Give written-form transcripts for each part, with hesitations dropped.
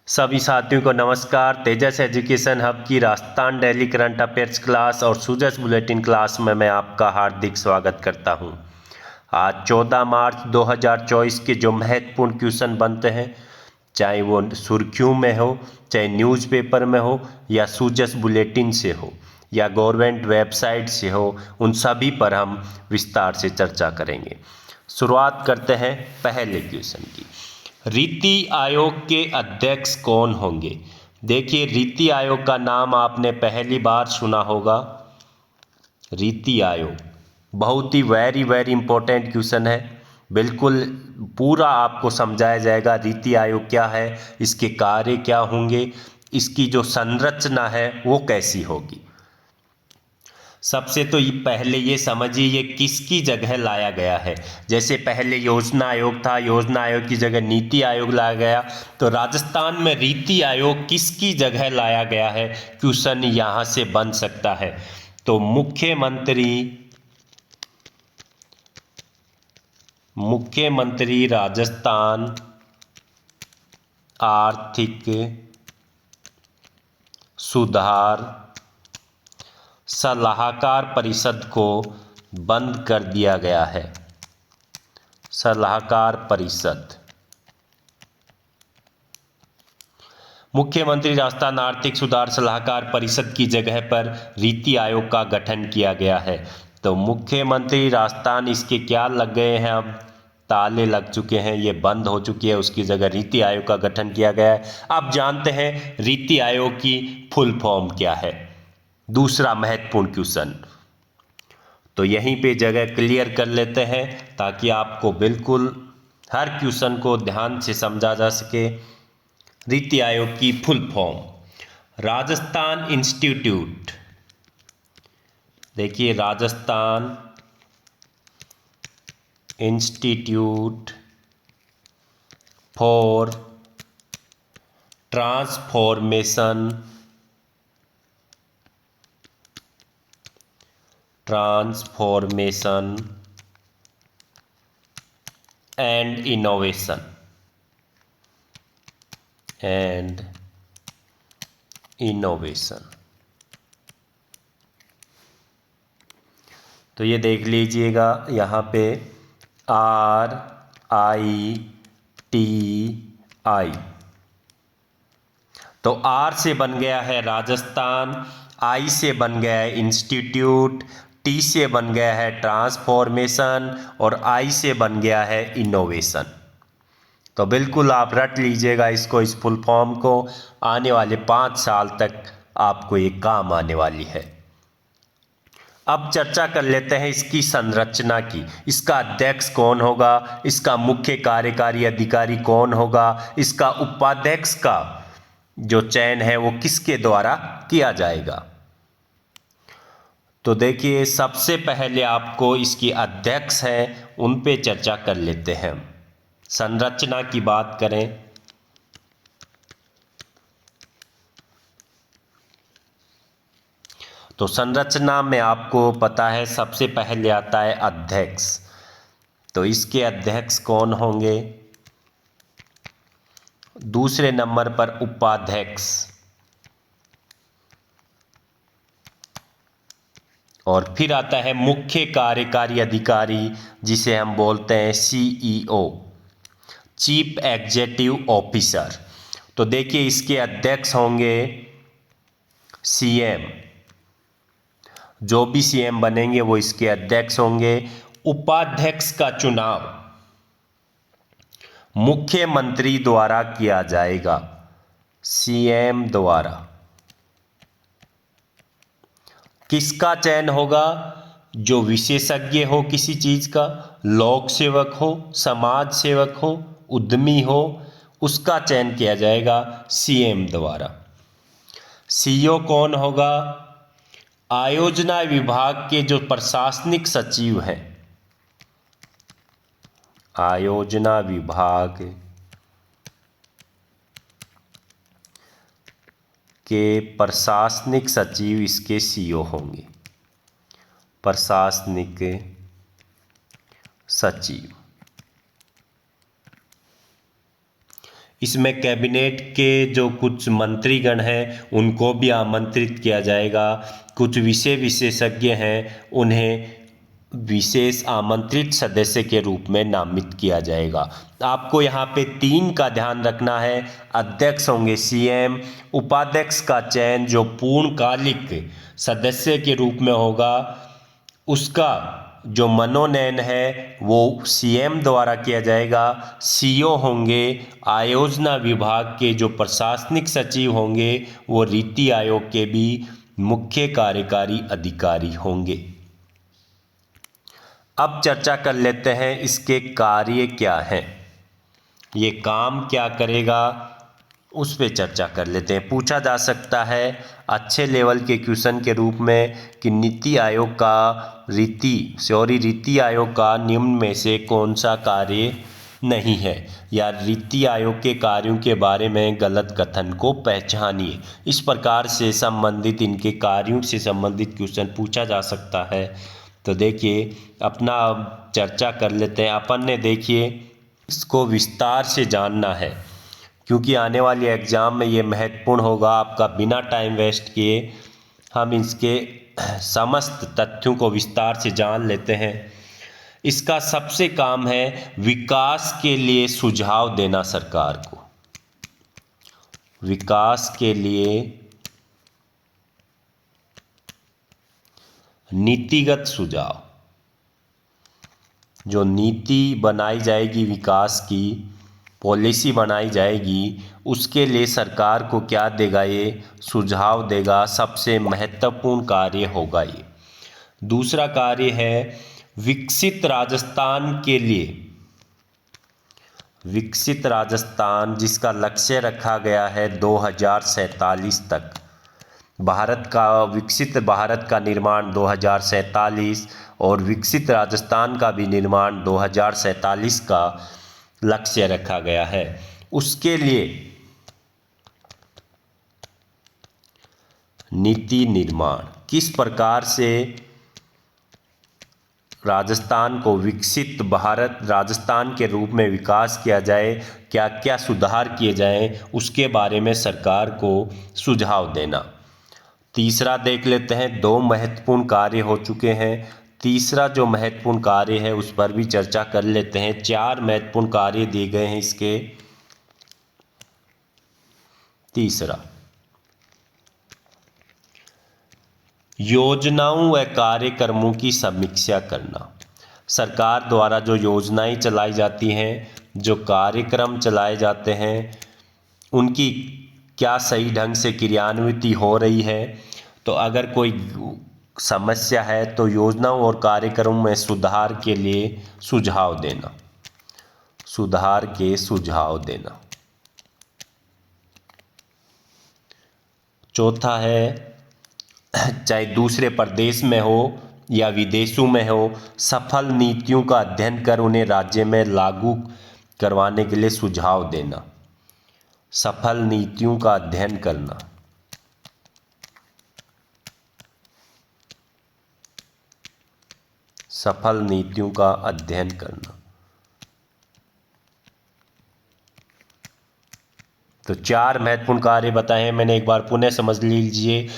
सभी साथियों को नमस्कार। तेजस एजुकेशन हब की Rajasthan daily current affairs class और सूजस बुलेटिन क्लास में मैं आपका हार्दिक स्वागत करता हूं। आज 14 मार्च 2024 के जो महत्वपूर्ण क्वेश्चन बनते हैं, चाहे वो सुर्खियों में हो, चाहे न्यूज़पेपर में हो, या सूजस बुलेटिन से हो, या गवर्नमेंट वेबसाइट से हो, उन सभी पर हम विस्तार से चर्चा करेंगे। शुरुआत करते हैं पहले क्वेश्चन की। रीति आयोग के अध्यक्ष कौन होंगे? देखिए, रीति आयोग का नाम आपने पहली बार सुना होगा। रीति आयोग बहुत ही वेरी इंपॉर्टेंट क्वेश्चन है। बिल्कुल पूरा आपको समझाया जाएगा रीति आयोग क्या है, इसके कार्य क्या होंगे, इसकी जो संरचना है वो कैसी होगी। सबसे तो पहले ये समझिए ये किसकी जगह लाया गया है। जैसे पहले योजना आयोग था, योजना आयोग की जगह नीति आयोग लाया गया, तो राजस्थान में रीति आयोग किसकी जगह लाया गया है, क्वेश्चन यहाँ से बन सकता है। तो मुख्यमंत्री राजस्थान आर्थिक सुधार सलाहकार परिषद को बंद कर दिया गया है। सलाहकार परिषद, मुख्यमंत्री राजस्थान आर्थिक सुधार सलाहकार परिषद की जगह पर रीति आयोग का गठन किया गया है। तो मुख्यमंत्री राजस्थान, इसके क्या लग गए हैं, अब ताले लग चुके हैं, ये बंद हो चुकी है, उसकी जगह रीति आयोग का गठन किया गया है। अब जानते हैं रीति आयोग की फुल फॉर्म क्या है। दूसरा महत्वपूर्ण क्वेश्चन, तो यहीं पे जगह क्लियर कर लेते हैं ताकि आपको बिल्कुल हर क्वेश्चन को ध्यान से समझा जा सके। रीति आयोग की फुल फॉर्म, राजस्थान इंस्टीट्यूट। देखिए, Rajasthan Institute for Transformation and Innovation तो ये देख लीजिएगा यहाँ पे RITI। तो R से बन गया है राजस्थान, I से बन गया है इंस्टीट्यूट, T से बन गया है ट्रांसफॉर्मेशन और I से बन गया है इनोवेशन। तो बिल्कुल आप रट लीजिएगा इसको, इस फुल फॉर्म को। आने वाले 5 साल तक आपको ये काम आने वाली है। अब चर्चा कर लेते हैं इसकी संरचना की। इसका अध्यक्ष कौन होगा, इसका मुख्य कार्यकारी अधिकारी कौन होगा, इसका उपाध्यक्ष का जो चयन है वो किसके द्वारा किया जाएगा। तो देखिए, सबसे पहले आपको इसकी अध्यक्ष हैं उन पे चर्चा कर लेते हैं। संरचना की बात करें तो संरचना में आपको पता है सबसे पहले आता है अध्यक्ष। तो इसके अध्यक्ष कौन होंगे। दूसरे नंबर पर उपाध्यक्ष, और फिर आता है मुख्य कार्यकारी अधिकारी, जिसे हम बोलते हैं CEO, चीफ एग्जीक्यूटिव ऑफिसर। तो देखिए, इसके अध्यक्ष होंगे CM। जो भी CM बनेंगे वो इसके अध्यक्ष होंगे। उपाध्यक्ष का चुनाव मुख्यमंत्री द्वारा किया जाएगा, CM द्वारा। किसका चयन होगा, जो विशेषज्ञ हो किसी चीज का, लोक सेवक हो, समाज सेवक हो, उद्यमी हो, उसका चयन किया जाएगा CM द्वारा। CEO कौन होगा, आयोजना विभाग के जो प्रशासनिक सचिव हैं, आयोजना विभाग के प्रशासनिक सचिव इसके CEO होंगे, प्रशासनिक सचिव। इसमें कैबिनेट के जो कुछ मंत्रीगण हैं उनको भी आमंत्रित किया जाएगा। कुछ विषय विशेषज्ञ हैं उन्हें विशेष आमंत्रित सदस्य के रूप में नामित किया जाएगा। आपको यहाँ पे 3 का ध्यान रखना है। अध्यक्ष होंगे सीएम, उपाध्यक्ष का चयन जो पूर्णकालिक सदस्य के रूप में होगा उसका जो मनोनयन है वो सीएम द्वारा किया जाएगा। सीओ होंगे आयोजना विभाग के, जो प्रशासनिक सचिव होंगे वो नीति आयोग के भी मुख्य कार्यकारी अधिकारी होंगे। अब चर्चा कर लेते हैं इसके कार्य क्या हैं, ये काम क्या करेगा उस पे चर्चा कर लेते हैं। पूछा जा सकता है अच्छे लेवल के क्वेश्चन के रूप में कि नीति आयोग का निम्न में से कौन सा कार्य नहीं है, या नीति आयोग के कार्यों के बारे में गलत कथन को पहचानिए। इस प्रकार से संबंधित इनके कार्यों से संबंधित क्वेश्चन पूछा जा सकता है। तो देखिए अपना अब चर्चा कर लेते हैं। अपन ने देखिए इसको विस्तार से जानना है क्योंकि आने वाले एग्ज़ाम में ये महत्वपूर्ण होगा आपका। बिना टाइम वेस्ट किए हम इसके समस्त तथ्यों को विस्तार से जान लेते हैं। इसका सबसे काम है विकास के लिए सुझाव देना सरकार को, विकास के लिए नीतिगत सुझाव। जो नीति बनाई जाएगी, विकास की पॉलिसी बनाई जाएगी, उसके लिए सरकार को क्या देगा, ये सुझाव देगा। सबसे महत्वपूर्ण कार्य होगा ये। दूसरा कार्य है विकसित राजस्थान के लिए, विकसित राजस्थान जिसका लक्ष्य रखा गया है 2047 तक। विकसित भारत का निर्माण 2047 और विकसित राजस्थान का भी निर्माण 2047 का लक्ष्य रखा गया है। उसके लिए नीति निर्माण, किस प्रकार से राजस्थान को विकसित भारत राजस्थान के रूप में विकास किया जाए, क्या क्या सुधार किए जाएं, उसके बारे में सरकार को सुझाव देना। तीसरा देख लेते हैं, 2 महत्वपूर्ण कार्य हो चुके हैं। तीसरा जो महत्वपूर्ण कार्य है उस पर भी चर्चा कर लेते हैं। 4 महत्वपूर्ण कार्य दिए गए हैं इसके। तीसरा, योजनाओं व कार्यक्रमों की समीक्षा करना। सरकार द्वारा जो योजनाएं चलाई जाती हैं, जो कार्यक्रम चलाए जाते हैं, उनकी क्या सही ढंग से क्रियान्वित हो रही है। तो अगर कोई समस्या है तो योजनाओं और कार्यक्रमों में सुधार के लिए सुझाव देना, सुधार के सुझाव देना। चौथा है चाहे दूसरे प्रदेश में हो या विदेशों में हो, सफल नीतियों का अध्ययन कर उन्हें राज्य में लागू करवाने के लिए सुझाव देना। सफल नीतियों का अध्ययन करना, सफल नीतियों का अध्ययन करना। तो 4 महत्वपूर्ण कार्य बताए हैं मैंने, एक बार पुनः समझ लीजिए।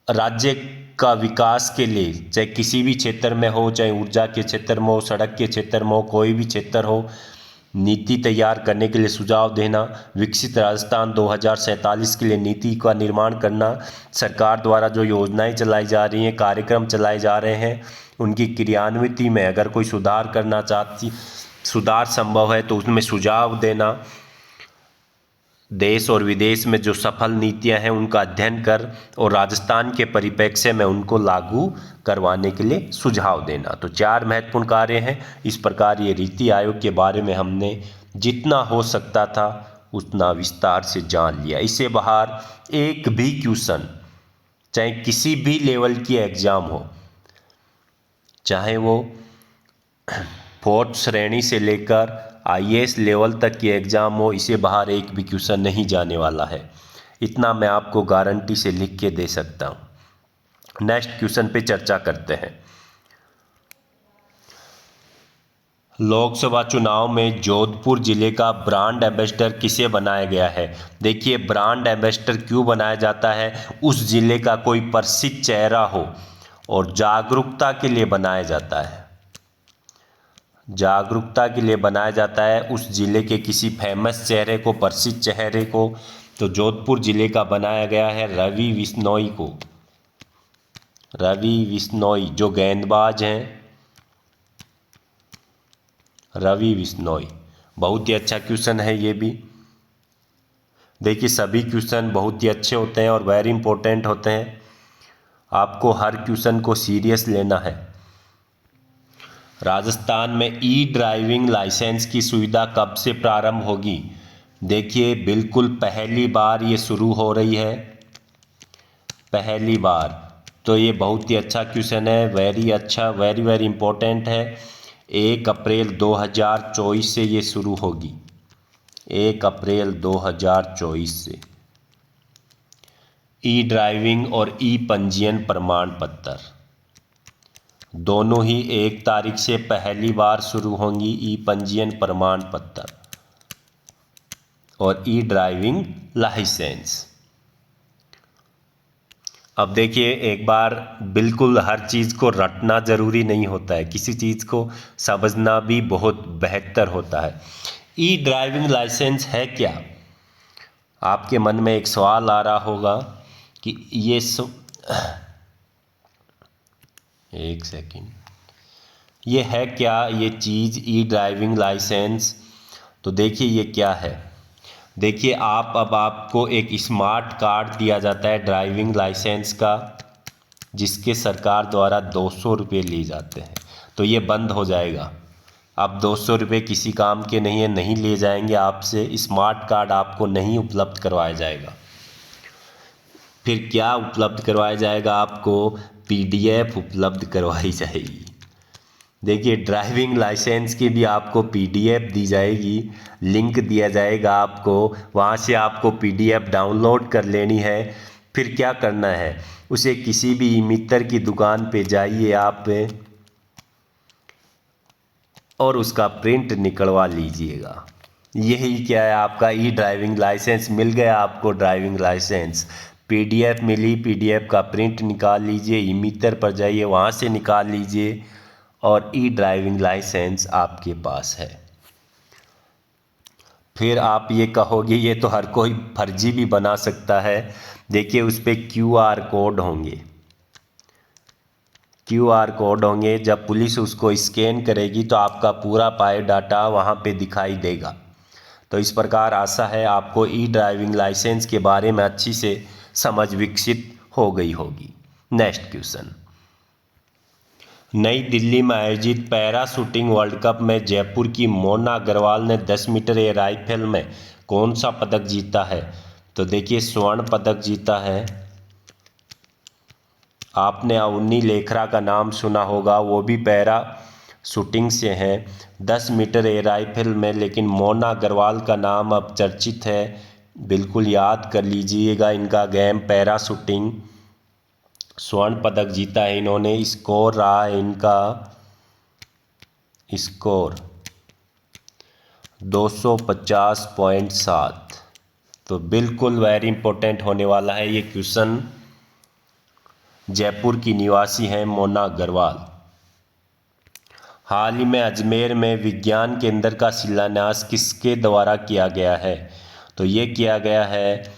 राज्य का विकास के लिए चाहे किसी भी क्षेत्र में हो, चाहे ऊर्जा के क्षेत्र में हो, सड़क के क्षेत्र में हो, कोई भी क्षेत्र हो, नीति तैयार करने के लिए सुझाव देना। विकसित राजस्थान 2047 के लिए नीति का निर्माण करना। सरकार द्वारा जो योजनाएं चलाई जा रही हैं, कार्यक्रम चलाए जा रहे हैं, उनकी क्रियान्विति में अगर कोई सुधार संभव है तो उसमें सुझाव देना। देश और विदेश में जो सफल नीतियां हैं उनका अध्ययन कर और राजस्थान के परिप्रेक्ष्य में उनको लागू करवाने के लिए सुझाव देना। तो 4 महत्वपूर्ण कार्य हैं। इस प्रकार ये नीति आयोग के बारे में हमने जितना हो सकता था उतना विस्तार से जान लिया। इससे बाहर एक भी क्वेश्चन, चाहे किसी भी लेवल की एग्ज़ाम हो, चाहे वो 4th श्रेणी से लेकर IAS लेवल तक की एग्ज़ाम हो, इसे बाहर एक भी क्वेश्चन नहीं जाने वाला है। इतना मैं आपको गारंटी से लिख के दे सकता हूँ। नेक्स्ट क्वेश्चन पे चर्चा करते हैं। लोकसभा चुनाव में जोधपुर जिले का ब्रांड एम्बेसडर किसे बनाया गया है। देखिए, ब्रांड एम्बेसडर क्यों बनाया जाता है, उस जिले का कोई प्रसिद्ध चेहरा हो और जागरूकता के लिए बनाया जाता है। जागरूकता के लिए बनाया जाता है उस जिले के किसी फेमस चेहरे को, प्रसिद्ध चेहरे को। तो जोधपुर जिले का बनाया गया है रवि बिश्नोई को। रवि बिश्नोई जो गेंदबाज हैं, रवि बिश्नोई। बहुत ही अच्छा क्वेश्चन है ये भी। देखिए, सभी क्वेश्चन बहुत ही अच्छे होते हैं और वेरी इंपॉर्टेंट होते हैं। आपको हर क्वेश्चन को सीरियस लेना है। राजस्थान में ई ड्राइविंग लाइसेंस की सुविधा कब से प्रारंभ होगी। देखिए, बिल्कुल पहली बार ये शुरू हो रही है, पहली बार। तो ये बहुत ही अच्छा क्वेश्चन है, वेरी अच्छा, वेरी वेरी इंपॉर्टेंट है। 1 अप्रैल 2024 से ये शुरू होगी, 1 अप्रैल 2024 से। ई ड्राइविंग और ई पंजीयन प्रमाण पत्र दोनों ही 1 तारीख से पहली बार शुरू होंगी। ई पंजीयन प्रमाण पत्र और ई ड्राइविंग लाइसेंस। अब देखिए, एक बार बिल्कुल हर चीज़ को रटना ज़रूरी नहीं होता है, किसी चीज़ को समझना भी बहुत बेहतर होता है। ई ड्राइविंग लाइसेंस है क्या। आपके मन में एक सवाल आ रहा होगा कि ये एक सेकंड, ये है क्या ये चीज़ ई ड्राइविंग लाइसेंस। तो देखिए, ये क्या है। देखिए, अब आपको एक स्मार्ट कार्ड दिया जाता है ड्राइविंग लाइसेंस का, जिसके सरकार द्वारा 200 रुपये लिए जाते हैं। तो ये बंद हो जाएगा। अब 200 रुपये किसी काम के नहीं है, नहीं लिए जाएंगे आपसे। स्मार्ट कार्ड आपको नहीं उपलब्ध करवाया जाएगा। फिर क्या उपलब्ध करवाया जाएगा आपको, PDF उपलब्ध करवाई जाएगी। देखिए, ड्राइविंग लाइसेंस की भी आपको PDF दी जाएगी, लिंक दिया जाएगा आपको, वहाँ से आपको PDF डाउनलोड कर लेनी है। फिर क्या करना है, उसे किसी भी ई मित्र की दुकान पे जाइए आप और उसका प्रिंट निकलवा लीजिएगा। यही क्या है, आपका ई ड्राइविंग लाइसेंस मिल गया आपको। ड्राइविंग लाइसेंस PDF मिली, PDF का प्रिंट निकाल लीजिए, ई मित्र पर जाइए, वहाँ से निकाल लीजिए और ई ड्राइविंग लाइसेंस आपके पास है। फिर आप ये कहोगे ये तो हर कोई फर्जी भी बना सकता है। देखिए, उस पर QR कोड होंगे, QR कोड होंगे। जब पुलिस उसको स्कैन करेगी तो आपका पूरा बायोडाटा वहाँ पे दिखाई देगा। तो इस प्रकार आशा है आपको ई ड्राइविंग लाइसेंस के बारे में अच्छी से समझ विकसित हो गई होगी। नेक्स्ट क्वेश्चन, नई दिल्ली में आयोजित पैरा शूटिंग वर्ल्ड कप में जयपुर की मोना अग्रवाल ने 10 मीटर एयर राइफल में कौन सा पदक जीता है। तो देखिए, स्वर्ण पदक जीता है। आपने अवनी लेखरा का नाम सुना होगा, वो भी पैरा शूटिंग से हैं 10 मीटर एयर राइफल में। लेकिन मोना अग्रवाल का नाम अब चर्चित है, बिल्कुल याद कर लीजिएगा इनका गेम पैरा शूटिंग। स्वर्ण पदक जीता है इन्होंने। स्कोर रहा है इनका, स्कोर 250.7। तो बिल्कुल वेरी इंपॉर्टेंट होने वाला है ये क्वेश्चन। जयपुर की निवासी हैं मोना अग्रवाल। हाल ही में अजमेर में विज्ञान केंद्र का शिलान्यास किसके द्वारा किया गया है। तो ये किया गया है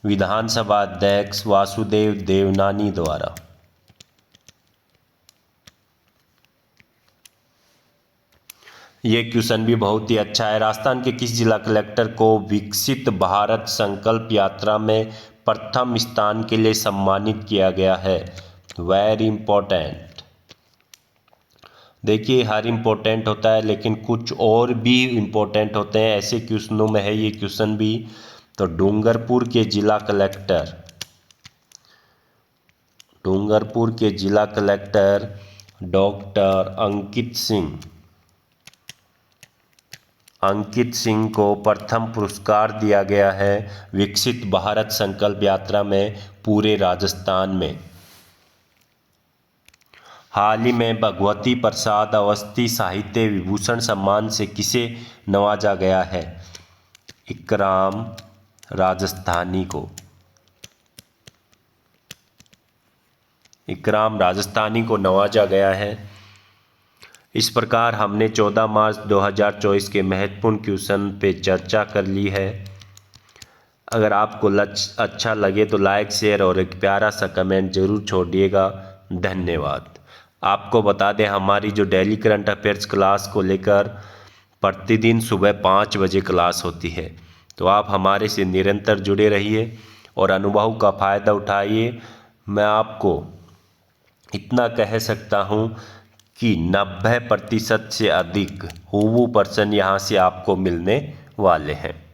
विधानसभा अध्यक्ष वासुदेव देवनानी द्वारा। ये क्वेश्चन भी बहुत ही अच्छा है। राजस्थान के किस जिला कलेक्टर को विकसित भारत संकल्प यात्रा में प्रथम स्थान के लिए सम्मानित किया गया है। Very important. देखिए, हर इम्पोर्टेंट होता है लेकिन कुछ और भी इम्पोर्टेंट होते हैं, ऐसे क्वेश्चनों में है ये क्वेश्चन भी। तो डूंगरपुर के जिला कलेक्टर, डूंगरपुर के जिला कलेक्टर डॉक्टर अंकित सिंह को प्रथम पुरस्कार दिया गया है विकसित भारत संकल्प यात्रा में पूरे राजस्थान में। हाल ही में भगवती प्रसाद अवस्थी साहित्य विभूषण सम्मान से किसे नवाजा गया है? इकराम राजस्थानी को। इकराम राजस्थानी को नवाजा गया है। इस प्रकार हमने 14 मार्च 2024 के महत्वपूर्ण क्वेश्चन पे चर्चा कर ली है। अगर आपको अच्छा लगे तो लाइक, शेयर और एक प्यारा सा कमेंट ज़रूर छोड़िएगा। धन्यवाद। आपको बता दें, हमारी जो डेली करंट अफेयर्स क्लास को लेकर प्रतिदिन सुबह 5 बजे क्लास होती है, तो आप हमारे से निरंतर जुड़े रहिए और अनुभव का फ़ायदा उठाइए। मैं आपको इतना कह सकता हूँ कि 90% से अधिक हूबहू प्रश्न यहाँ से आपको मिलने वाले हैं।